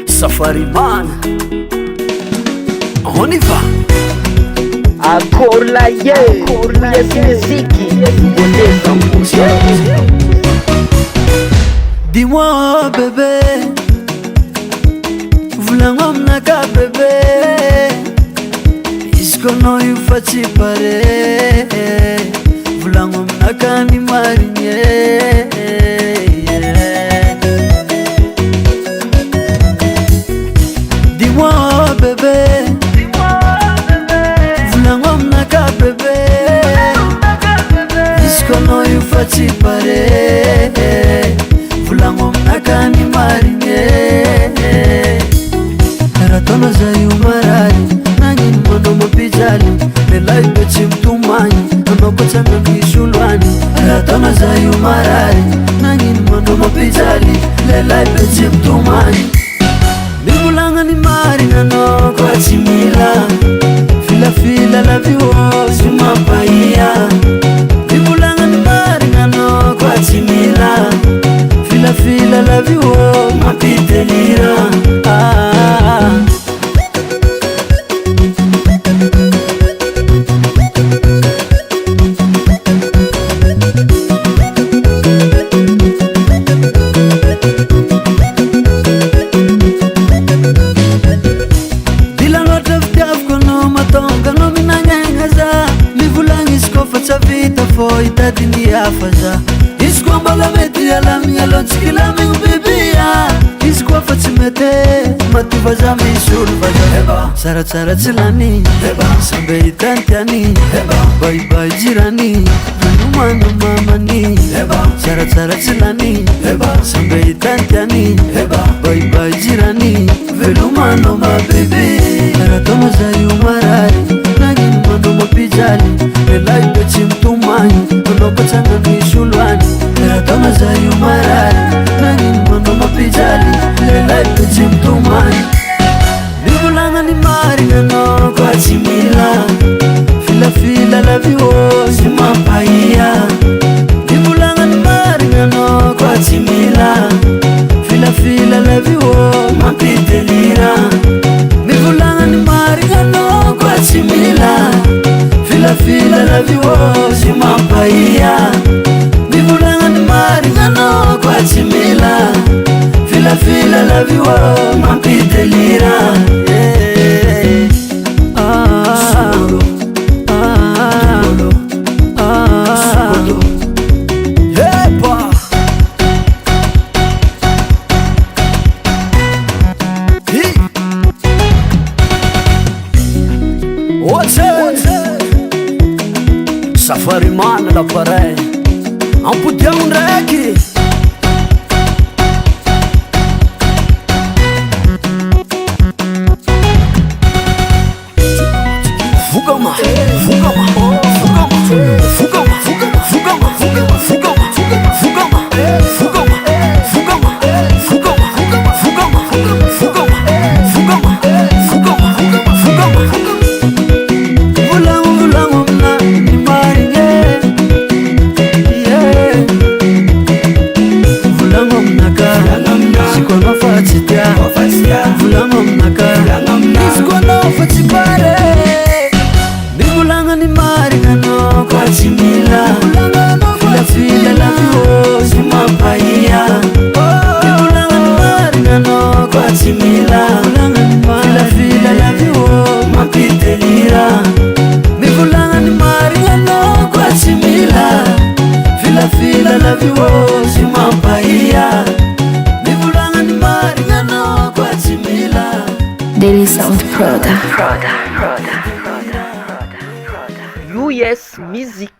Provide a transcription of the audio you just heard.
Safari Man, on y va. Encore la muziki Dis-moi bébé, voulons mnaka bébé, iskono yufati pare, voulons mnaka ni marinye. Dis-moi bébé, voulons mnaka bébé, iskono yufati pare, Fulango mnaka ni marinye. Eratono za yumarari nanyi mwono mopijali Lelai bechi mtumanyi Amokota mnishulwani. Eratono za yumarari nanyi mwono mopijali Lelai bechi mtumanyi. Nibulanga ni marina no kwa timila Fila fila la viwo sumapaya. Nibulanga ni marina no kwa timila Fila fila la viwo mapitelira. Dila notaftiaf kono matonga no minanyangaza. Nivulangi skofa chavita fo itadini afaza. Iskwamba la meti ya lami ya lonchiki lami ubibia. Iskwafa chimete matuva za mishul vaja. Sara sara chilani sambe itantiani. Bye bye jirani Velumano mamani. Sara sara chilani sambe itantiani. Bye bye jirani Velumano mabibi. Eratono za yumarari nanyi mwano mopijali Lelai bechi mtumanyi Unokota mnishulwani. Eratono za yumarari nanyi mwano mopijali Lelai bechi mtumanyi. Nibulanga ni marina no kwa timila Fila fila la viwo simapaya. Nibulanga ni marina no kwa timila Fila fila la viwo mapitelira. Nibulanga ni marina no kwa timila Fila fila la viwo simapaya. Nibulanga ni marina no kwa timila Fila fila la viwo mapitelira. Safari Man la pareil, un peu de reki. Fugama, fugama, fugama, fugama, fugama, fugama, fugama, fugama, fugama, fugama, fugama, fugama, fugama, fugama, fugama, fugama. Vulango vulango mna ni marine. Vulango mnaka sikono fachitia. Vulango mnaka sikono fachipare. Nibulanga ni marina no kwa timila Fila fila la viwo simapaya. Nibulanga ni marina no kwa timila Fila fila la viwo mapitelira. Nibulanga ni marina no kwa timila Fila fila la viwo simapaya. Nibulanga ni marina no kwa timila. Daily Sound Proda. US Music.